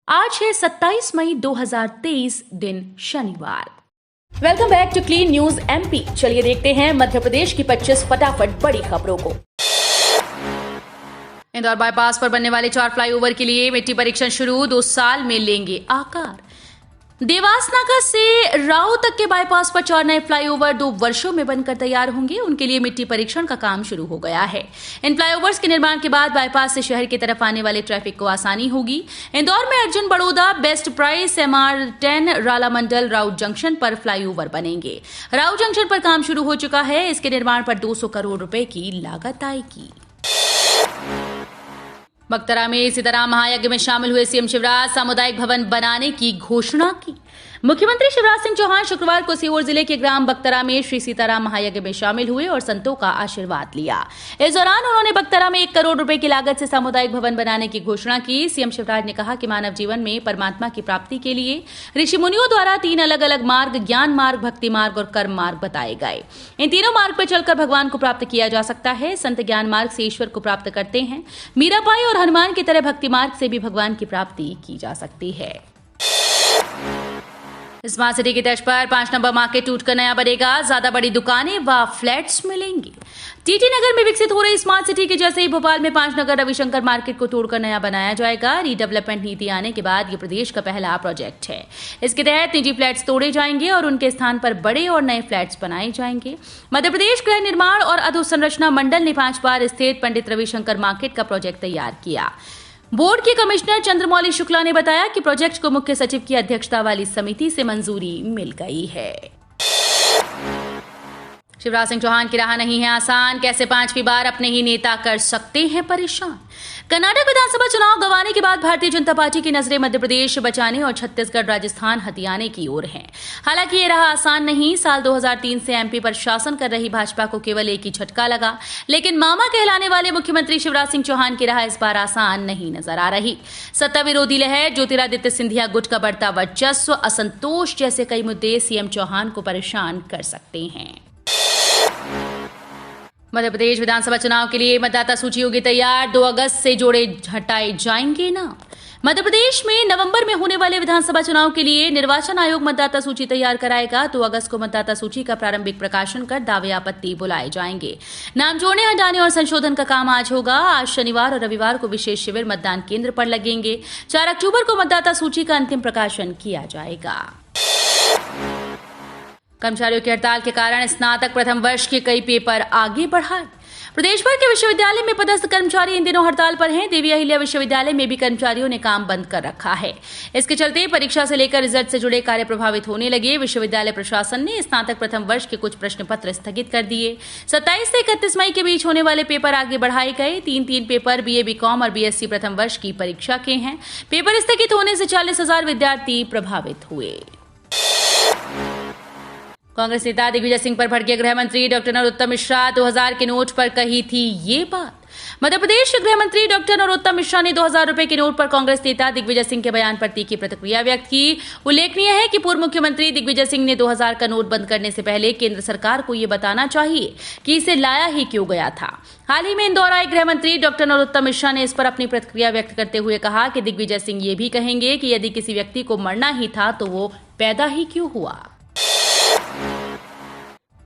आज है 27 मई 2023 दिन शनिवार। Welcome back to clean news MP. चलिए देखते हैं मध्य प्रदेश की 25 फटाफट बड़ी खबरों को। इंदौर बाईपास पर बनने वाले 4 फ्लाईओवर के लिए मिट्टी परीक्षण शुरू, 2 साल में लेंगे आकार। देवास नाका से राव तक के बाईपास पर 4 नए फ्लाईओवर 2 वर्षों में बनकर तैयार होंगे। उनके लिए मिट्टी परीक्षण का काम शुरू हो गया है। इन फ्लाईओवर्स के निर्माण के बाद बाईपास से शहर की तरफ आने वाले ट्रैफिक को आसानी होगी। इंदौर में Arjun Baroda, best price, MR10, राला मंडल, राउत जंक्शन पर फ्लाईओवर बनेंगे। राउत जंक्शन पर काम शुरू हो चुका है। इसके निर्माण पर 200 करोड़ रुपए की लागत आएगी। बगतरा में सीताराम महायज्ञ में शामिल हुए सीएम शिवराज, सामुदायिक भवन बनाने की घोषणा की। मुख्यमंत्री शिवराज सिंह चौहान शुक्रवार को सीहोर जिले के ग्राम बगतरा में श्री सीताराम महायज्ञ में शामिल हुए और संतों का आशीर्वाद लिया। इस दौरान उन्होंने बगतरा में 1 करोड़ रुपए की लागत से सामुदायिक भवन बनाने की घोषणा की। सीएम शिवराज ने कहा कि मानव जीवन में परमात्मा की प्राप्ति के लिए ऋषि मुनियों द्वारा 3 अलग अलग मार्ग, ज्ञान मार्ग, भक्ति मार्ग और कर्म मार्ग बताए गए। इन तीनों मार्ग पर चलकर भगवान को प्राप्त किया जा सकता है। संत ज्ञान मार्ग से ईश्वर को प्राप्त करते हैं। मीराबाई और हनुमान की तरह भक्ति मार्ग से भी भगवान की प्राप्ति की जा सकती है। स्मार्ट सिटी की तर्ज पर 5 नंबर मार्केट टूटकर नया बनेगा। ज्यादा बड़ी दुकानें व फ्लैट्स मिलेंगी। टीटी नगर में विकसित हो रही स्मार्ट सिटी के जैसे ही भोपाल में 5 नगर रविशंकर मार्केट को तोड़कर नया बनाया जाएगा। रीडेवलपमेंट नीति आने के बाद ये प्रदेश का पहला प्रोजेक्ट है। इसके तहत निजी फ्लैट्स तोड़े जाएंगे और उनके स्थान पर बड़े और नए फ्लैट्स बनाए जाएंगे। मध्य प्रदेश गृह निर्माण और अधोसंरचना मंडल ने 5 बार स्थित पंडित रविशंकर मार्केट का प्रोजेक्ट तैयार किया। बोर्ड के कमिश्नर चंद्रमौली शुक्ला ने बताया कि प्रोजेक्ट को मुख्य सचिव की अध्यक्षता वाली समिति से मंजूरी मिल गई है। शिवराज सिंह चौहान की राह नहीं है आसान, कैसे 5वीं बार अपने ही नेता कर सकते हैं परेशान। कर्नाटक विधानसभा चुनाव गंवाने के बाद भारतीय जनता पार्टी की नजरें मध्य प्रदेश बचाने और छत्तीसगढ़, राजस्थान हथियाने की ओर हैं। हालांकि ये राह आसान नहीं। साल 2003 से एमपी पर शासन कर रही भाजपा को केवल एक ही झटका लगा, लेकिन मामा कहलाने वाले मुख्यमंत्री शिवराज सिंह चौहान की राह इस बार आसान नहीं नजर आ रही। सत्ता विरोधी लहर, ज्योतिरादित्य सिंधिया गुट का बढ़ता वर्चस्व, असंतोष जैसे कई मुद्दे सीएम चौहान को परेशान कर सकते हैं। मध्य प्रदेश विधानसभा चुनाव के लिए मतदाता सूची होगी तैयार। 2 अगस्त से जोड़े हटाए जाएंगे ना। मध्य प्रदेश में नवंबर में होने वाले विधानसभा चुनाव के लिए निर्वाचन आयोग मतदाता सूची तैयार कराएगा। 2 अगस्त को मतदाता सूची का प्रारंभिक प्रकाशन कर दावे आपत्ति बुलाए जाएंगे। नाम जोड़ने, हटाने और संशोधन का काम आज होगा। आज शनिवार और रविवार को विशेष शिविर मतदान केंद्र पर लगेंगे। 4 अक्टूबर को मतदाता सूची का अंतिम प्रकाशन किया जाएगा। कर्मचारियों की हड़ताल के कारण स्नातक प्रथम वर्ष के कई पेपर आगे बढ़ाए। प्रदेश भर के विश्वविद्यालय में पदस्थ कर्मचारी इन दिनों हड़ताल पर हैं। देवी अहिल्या विश्वविद्यालय में भी कर्मचारियों ने काम बंद कर रखा है। इसके चलते परीक्षा से लेकर रिजल्ट से जुड़े कार्य प्रभावित होने लगे। विश्वविद्यालय प्रशासन ने स्नातक प्रथम वर्ष के कुछ प्रश्न पत्र स्थगित कर दिए। 27 से 31 मई के बीच होने वाले पेपर आगे बढ़ाए गए। 3 पेपर BA, BCom और BSc प्रथम वर्ष की परीक्षा के हैं। पेपर स्थगित होने से 40,000 विद्यार्थी प्रभावित हुए। कांग्रेस नेता दिग्विजय सिंह पर भड़के गृह मंत्री डॉक्टर नरोत्तम मिश्रा। 2000 के नोट पर कही थी ये बात। मध्य प्रदेश के गृह मंत्री डॉक्टर नरोत्तम मिश्रा ने 2000 रुपए के नोट पर कांग्रेस नेता दिग्विजय सिंह के बयान पर तीखी प्रतिक्रिया व्यक्त की। उल्लेखनीय है कि पूर्व मुख्यमंत्री दिग्विजय सिंह ने 2000 का नोट बंद करने से पहले केंद्र सरकार को यह बताना चाहिए कि इसे लाया ही क्यों गया था। हाल ही में इंदौर आए गृह मंत्री डॉक्टर नरोत्तम मिश्रा ने इस पर अपनी प्रतिक्रिया व्यक्त करते हुए कहा कि दिग्विजय सिंह ये भी कहेंगे कि यदि किसी व्यक्ति को मरना ही था तो वो पैदा ही क्यों हुआ।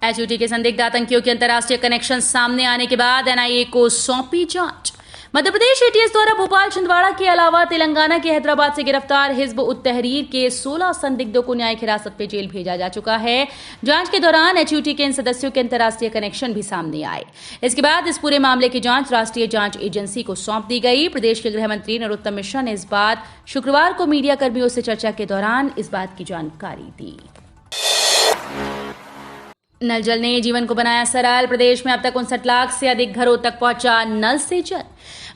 HUT के संदिग्ध आतंकियों के अंतर्राष्ट्रीय कनेक्शन सामने आने के बाद NIA को सौंपी जांच। मध्य प्रदेश ATS द्वारा भोपाल, छिंदवाड़ा के अलावा तेलंगाना के हैदराबाद से गिरफ्तार हिजब उत तहरीर के 16 संदिग्धों को न्यायिक हिरासत में जेल भेजा जा चुका है। जांच के दौरान HUT के इन सदस्यों के अंतर्राष्ट्रीय कनेक्शन भी सामने आए। इसके बाद इस पूरे मामले की जांच राष्ट्रीय जांच एजेंसी को सौंप दी गई। प्रदेश के गृह मंत्री नरोत्तम मिश्रा ने इस बात शुक्रवार को मीडिया कर्मियों से चर्चा के दौरान इस बात की जानकारी दी। नल जल ने जीवन को बनाया सरल। प्रदेश में अब तक 59 लाख से अधिक घरों तक पहुंचा नल से जल।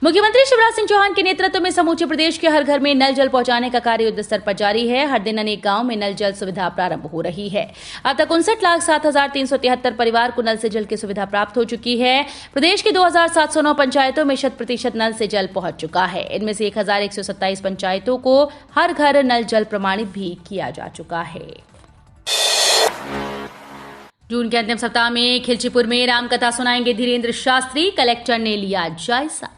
मुख्यमंत्री शिवराज सिंह चौहान के नेतृत्व में समूचे प्रदेश के हर घर में नल जल पहुंचाने का कार्य युद्ध स्तर पर जारी है। हर दिन अनेक गांव में नल जल सुविधा प्रारंभ हो रही है। अब तक 59,07,373 परिवार को नल से जल की सुविधा प्राप्त हो चुकी है। प्रदेश की 2,709 पंचायतों में 100% नल से जल पहुंच चुका है। इनमें से 1,127 पंचायतों को हर घर नल जल प्रमाणित भी किया जा चुका है। जून के अंतिम सप्ताह में खिलचीपुर में रामकथा सुनाएंगे धीरेन्द्र शास्त्री। कलेक्टर ने लिया जायजा।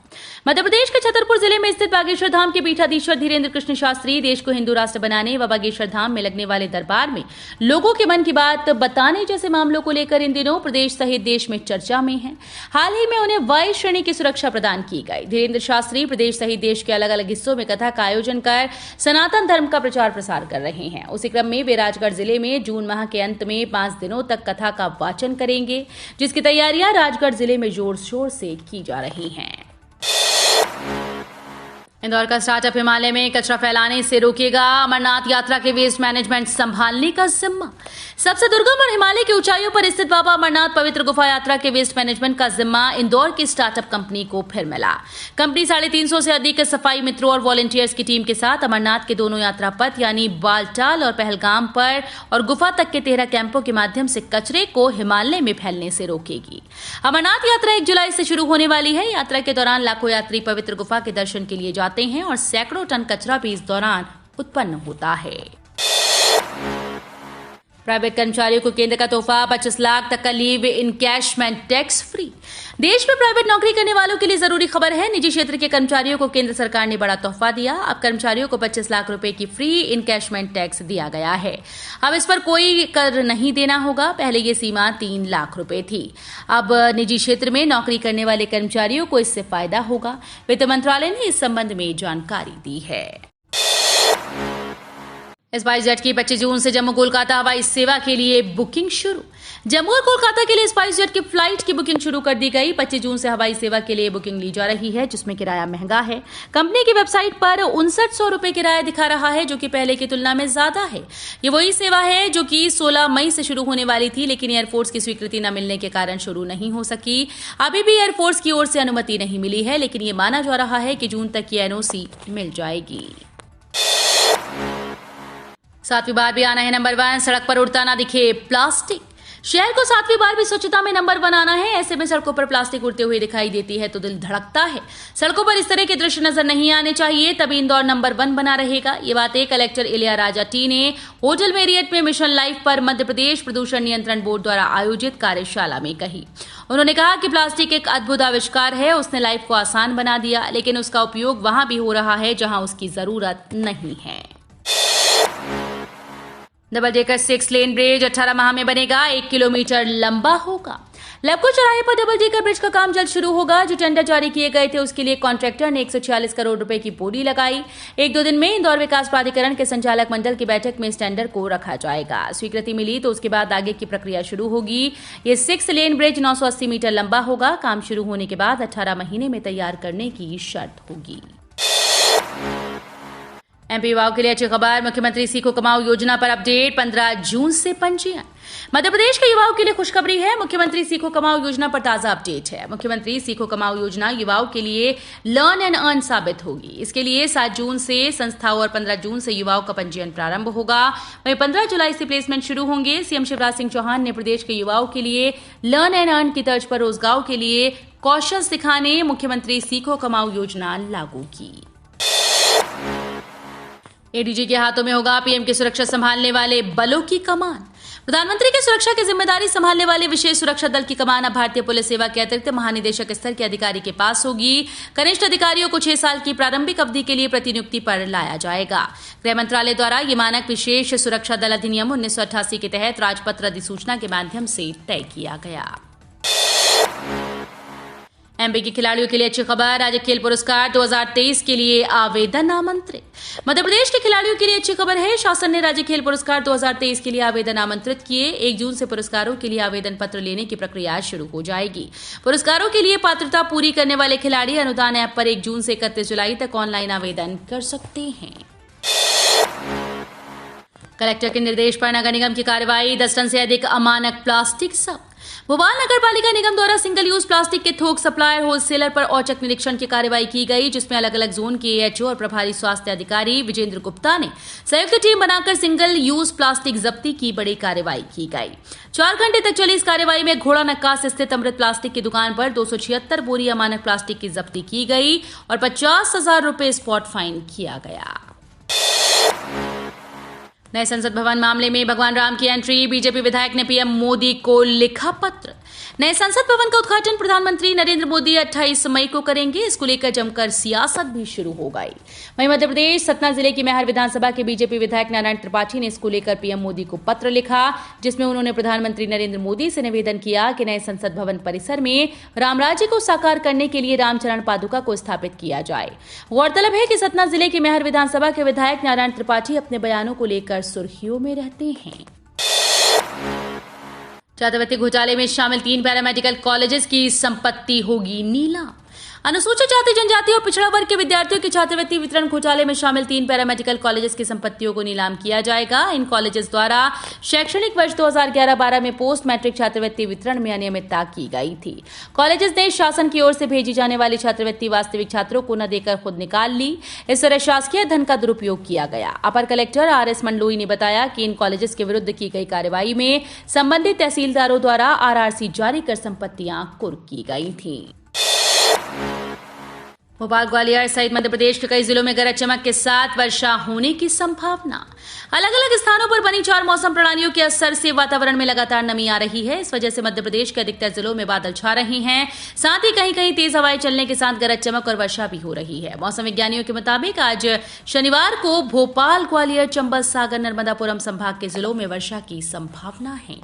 मध्य प्रदेश के छतरपुर जिले में स्थित बागेश्वर धाम के पीठाधीश्वर धीरेन्द्र कृष्ण शास्त्री देश को हिंदू राष्ट्र बनाने व बागेश्वर धाम में लगने वाले दरबार में लोगों के मन की बात बताने जैसे मामलों को लेकर इन दिनों प्रदेश सहित देश में चर्चा में हैं। हाल ही में उन्हें वाई श्रेणी की सुरक्षा प्रदान की गई। धीरेन्द्र शास्त्री प्रदेश सहित देश के अलग अलग हिस्सों में कथा का आयोजन कर सनातन धर्म का प्रचार प्रसार कर रहे हैं। उसी क्रम में वे राजगढ़ जिले में जून माह के अंत में 5 दिनों तक कथा का वाचन करेंगे, जिसकी तैयारियां राजगढ़ जिले में जोर शोर से की जा रही हैं। इंदौर का स्टार्टअप हिमालय में कचरा फैलाने से रोकेगा। अमरनाथ यात्रा के वेस्ट मैनेजमेंट संभालने का जिम्मा। सबसे दुर्गम और हिमालय की ऊंचाइयों पर स्थित बाबा अमरनाथ पवित्र गुफा यात्रा के वेस्ट मैनेजमेंट का जिम्मा इंदौर की स्टार्टअप कंपनी को फिर मिला। कंपनी 350 से अधिक सफाई मित्रों और वॉलंटियर्स की टीम के साथ अमरनाथ के दोनों यात्रा पथ यानी बालटाल और पहलगाम पर और गुफा तक के 13 कैंपों के माध्यम से कचरे को हिमालय में फैलने से रोकेगी। अमरनाथ यात्रा 1 जुलाई से शुरू होने वाली है। यात्रा के दौरान लाखों यात्री पवित्र गुफा के दर्शन के लिए जाते हैं और सैकड़ों टन कचरा भी इस दौरान उत्पन्न होता है। प्राइवेट कर्मचारियों को केंद्र का तोहफा, 25 लाख तक का लीव इनकैशमेंट टैक्स फ्री। देश में प्राइवेट नौकरी करने वालों के लिए जरूरी खबर है। निजी क्षेत्र के कर्मचारियों को केंद्र सरकार ने बड़ा तोहफा दिया। अब कर्मचारियों को 25 लाख रुपए की फ्री इनकैशमेंट टैक्स दिया गया है। अब इस पर कोई कर नहीं देना होगा। पहले ये सीमा 3 लाख रुपए थी। अब निजी क्षेत्र में नौकरी करने वाले कर्मचारियों को इससे फायदा होगा। वित्त मंत्रालय ने इस संबंध में जानकारी दी है। स्पाइसजेट की 25 जून से जम्मू कोलकाता हवाई सेवा के लिए बुकिंग शुरू। जम्मू और कोलकाता के लिए स्पाइसजेट की फ्लाइट की बुकिंग शुरू कर दी गई। 25 जून से हवाई सेवा के लिए बुकिंग ली जा रही है, जिसमें किराया महंगा है। कंपनी की वेबसाइट पर 5900 रुपए किराया दिखा रहा है, जो कि पहले की तुलना में ज्यादा है। ये वही सेवा है जो कि 16 मई से शुरू होने वाली थी, लेकिन एयरफोर्स की स्वीकृति न मिलने के कारण शुरू नहीं हो सकी। अभी भी एयरफोर्स की ओर से अनुमति नहीं मिली है, लेकिन ये माना जा रहा है कि जून तक ये एनओसी मिल जाएगी। 7वीं बार भी आना है नंबर 1। सड़क पर उड़ता ना दिखे प्लास्टिक। शहर को 7वीं बार भी स्वच्छता में नंबर 1 आना है। ऐसे में सड़कों पर प्लास्टिक उड़ते हुए दिखाई देती है तो दिल धड़कता है। सड़कों पर इस तरह के दृश्य नजर नहीं आने चाहिए, तभी इंदौर नंबर 1 बना रहेगा। ये बातें कलेक्टर इलियाराजा टी ने होटल मेरियट में मिशन लाइफ पर मध्य प्रदेश प्रदूषण नियंत्रण बोर्ड द्वारा आयोजित कार्यशाला में कही। उन्होंने कहा कि प्लास्टिक एक अद्भुत आविष्कार है। उसने लाइफ को आसान बना दिया, लेकिन उसका उपयोग वहां भी हो रहा है जहां उसकी जरूरत नहीं है। डबल डेकर 6 लेन ब्रिज 18 माह में बनेगा। 1 किलोमीटर लंबा होगा। लबको चौराहे पर डबल डेकर ब्रिज का काम जल्द शुरू होगा। जो टेंडर जारी किए गए थे उसके लिए कॉन्ट्रैक्टर ने 146 करोड़ रुपए की बोली लगाई। 1-2 दिन में इंदौर विकास प्राधिकरण के संचालक मंडल की बैठक में इस टेंडर को रखा जाएगा। स्वीकृति मिली तो उसके बाद आगे की प्रक्रिया शुरू होगी। ये 6 लेन ब्रिज 980 मीटर लंबा होगा। काम शुरू होने के बाद 18 महीने में तैयार करने की शर्त होगी। एमपी युवाओं के लिए अच्छी खबर। मुख्यमंत्री सीखो कमाओ योजना पर अपडेट। 15 जून से पंजीयन। मध्य प्रदेश के युवाओं के लिए खुशखबरी है। मुख्यमंत्री सीखो कमाओ योजना पर ताजा अपडेट है। मुख्यमंत्री सीखो कमाओ योजना युवाओं के लिए लर्न एंड अर्न साबित होगी। इसके लिए 7 जून से संस्थाओं और 15 जून से युवाओं का पंजीयन प्रारंभ होगा। वहीं 15 जुलाई से प्लेसमेंट शुरू होंगे। सीएम शिवराज सिंह चौहान ने प्रदेश के युवाओं के लिए लर्न एंड अर्न की तर्ज पर रोजगार के लिए कौशल सिखाने मुख्यमंत्री सीखो कमाओ योजना लागू की। एडीजी के हाथों में होगा पीएम की सुरक्षा संभालने वाले बलों की कमान। प्रधानमंत्री की सुरक्षा की जिम्मेदारी संभालने वाले विशेष सुरक्षा दल की कमान अब भारतीय पुलिस सेवा के अतिरिक्त महानिदेशक स्तर के अधिकारी के पास होगी। कनिष्ठ अधिकारियों को 6 साल की प्रारंभिक अवधि के लिए प्रतिनियुक्ति पर लाया जाएगा। गृह मंत्रालय द्वारा ये मानक विशेष सुरक्षा दल अधिनियम 1988 के तहत राजपत्र अधिसूचना के माध्यम से तय किया गया। एमपी के खिलाड़ियों के लिए अच्छी खबर। राज्य खेल पुरस्कार 2023 के लिए आवेदन आमंत्रित। मध्य प्रदेश के खिलाड़ियों के लिए अच्छी खबर है। शासन ने राज्य खेल पुरस्कार 2023 के लिए आवेदन आमंत्रित किए। 1 जून से पुरस्कारों के लिए आवेदन पत्र लेने की प्रक्रिया शुरू हो जाएगी। पुरस्कारों के लिए पात्रता पूरी करने वाले खिलाड़ी अनुदान ऐप पर 1 जून से 31 जुलाई तक ऑनलाइन आवेदन कर सकते हैं। कलेक्टर के निर्देश पर नगर निगम की कार्रवाई। 10 टन से अधिक अमानक प्लास्टिक जब्त। भोपाल नगर पालिका निगम द्वारा सिंगल यूज प्लास्टिक के थोक सप्लायर होलसेलर पर औचक निरीक्षण की कार्रवाई की गई, जिसमें अलग अलग जोन के एएचओ और प्रभारी स्वास्थ्य अधिकारी विजेंद्र गुप्ता ने संयुक्त टीम बनाकर सिंगल यूज प्लास्टिक जब्ती की बड़ी कार्रवाई की गई। 4 घंटे तक चली इस कार्रवाई में घोड़ा नक्कास स्थित अमृत प्लास्टिक की दुकान पर 276 बोरी अमानक प्लास्टिक की जब्ती की गई और 50,000 रुपए स्पॉट फाइन किया गया। नए संसद भवन मामले में भगवान राम की एंट्री, बीजेपी विधायक ने पीएम मोदी को लिखा पत्र। नए संसद भवन का उद्घाटन प्रधानमंत्री नरेंद्र मोदी 28 मई को करेंगे। इसको लेकर जमकर सियासत भी शुरू हो गई। वहीं मध्य प्रदेश सतना जिले की मैहर विधानसभा के बीजेपी विधायक नारायण त्रिपाठी ने इसको लेकर पीएम मोदी को पत्र लिखा, जिसमें उन्होंने प्रधानमंत्री नरेंद्र मोदी से निवेदन किया कि नए संसद भवन परिसर में राम राज्य को साकार करने के लिए रामचरण पादुका को स्थापित किया जाए। गौरतलब है कि सतना जिले की मैहर विधानसभा के विधायक नारायण त्रिपाठी अपने बयानों को लेकर सुर्खियों में रहते हैं। छात्रवृत्ति घोटाले में शामिल 3 पैरामेडिकल कॉलेजेस की संपत्ति होगी नीलाम। अनुसूचित जाति, जनजाति और पिछड़ा वर्ग के विद्यार्थियों की छात्रवृत्ति वितरण घोटाले में शामिल 3 पैरामेडिकल कॉलेजेस की संपत्तियों को नीलाम किया जाएगा। इन कॉलेजेस द्वारा शैक्षणिक वर्ष 2011-12 में पोस्ट मैट्रिक छात्रवृत्ति वितरण में अनियमितता की गई थी। कॉलेजेस ने शासन की ओर से भेजी जाने वाली छात्रवृत्ति वास्तविक छात्रों को न देकर खुद निकाल ली। इस तरह शासकीय धन का दुरुपयोग किया गया। अपर कलेक्टर RS मंडलोई ने बताया कि इन कॉलेजेस के विरुद्ध की गई कार्रवाई में संबंधित तहसीलदारों द्वारा RRC जारी कर संपत्तियां कुर्क की गई थी। भोपाल, ग्वालियर सहित मध्य प्रदेश के कई जिलों में गरज चमक के साथ वर्षा होने की संभावना। अलग अलग स्थानों पर बनी 4 मौसम प्रणालियों के असर से वातावरण में लगातार नमी आ रही है। इस वजह से मध्य प्रदेश के अधिकतर जिलों में बादल छा रहे हैं। साथ ही कहीं कहीं तेज हवाएं चलने के साथ गरज चमक और वर्षा भी हो रही है। मौसम विज्ञानियों के मुताबिक आज शनिवार को भोपाल, ग्वालियर, चंबल, सागर, नर्मदापुरम संभाग के जिलों में वर्षा की संभावना है।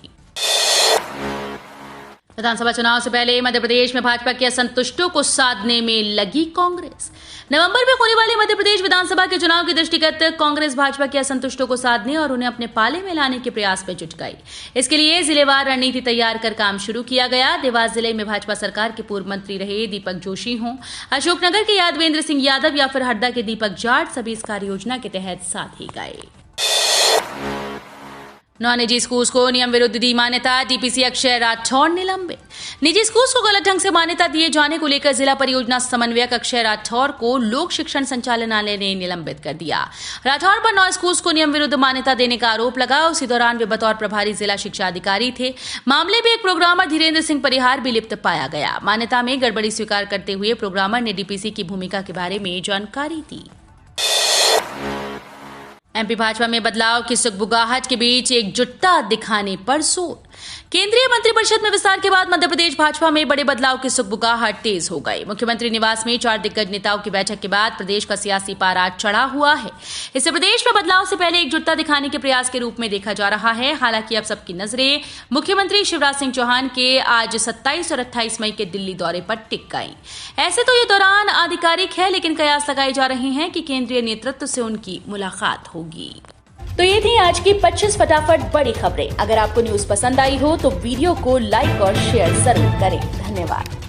विधानसभा चुनाव से पहले मध्य प्रदेश में भाजपा के असंतुष्टों को साधने में लगी कांग्रेस। नवंबर में होने वाले मध्य प्रदेश विधानसभा के चुनाव के दृष्टिगत कांग्रेस भाजपा के असंतुष्टों को साधने और उन्हें अपने पाले में लाने के प्रयास में जुट गई। इसके लिए जिलेवार रणनीति तैयार कर काम शुरू किया गया। देवास जिले में भाजपा सरकार के पूर्व मंत्री रहे दीपक जोशी हों, अशोकनगर के यादवेंद्र सिंह यादव या फिर हरदा के दीपक जाट, सभी इस कार्य योजना के तहत साधे गए। 9 निजी स्कूल्स को नियम विरुद्ध दी मान्यता, डीपीसी अक्षय राठौर निलंबित। निजी स्कूल्स को गलत ढंग से मान्यता दिए जाने को लेकर जिला परियोजना समन्वयक अक्षय राठौर को लोक शिक्षण संचालनालय ने निलंबित कर दिया। राठौर पर 9 स्कूल्स को नियम विरुद्ध मान्यता देने का आरोप लगा। उसी दौरान वे बतौर प्रभारी जिला शिक्षा अधिकारी थे। मामले में एक प्रोग्रामर धीरेन्द्र सिंह परिहार भी लिप्त पाया गया। मान्यता में गड़बड़ी स्वीकार करते हुए प्रोग्रामर ने डीपीसी की भूमिका के बारे में जानकारी दी। एमपी भाजपा में बदलाव की सुगबुगाहट के बीच एकजुटता दिखाने पर जोर। केंद्रीय मंत्रिपरिषद में विस्तार के बाद मध्य प्रदेश भाजपा में बड़े बदलाव की सुगबुगाहट तेज हो गई। मुख्यमंत्री निवास में 4 दिग्गज नेताओं की बैठक के बाद प्रदेश का सियासी पारा चढ़ा हुआ है। इसे प्रदेश में बदलाव से पहले एकजुटता दिखाने के प्रयास के रूप में देखा जा रहा है। हालांकि अब सबकी नजरें मुख्यमंत्री शिवराज सिंह चौहान के आज 27 और 28 मई के दिल्ली दौरे पर टिक गई। ऐसे तो ये दौरान आधिकारिक है, लेकिन कयास लगाए जा रहे हैं कि केंद्रीय नेतृत्व से उनकी मुलाकात होगी। तो ये थी आज की 25 फटाफट बड़ी खबरें। अगर आपको न्यूज पसंद आई हो तो वीडियो को लाइक और शेयर जरूर करें। धन्यवाद।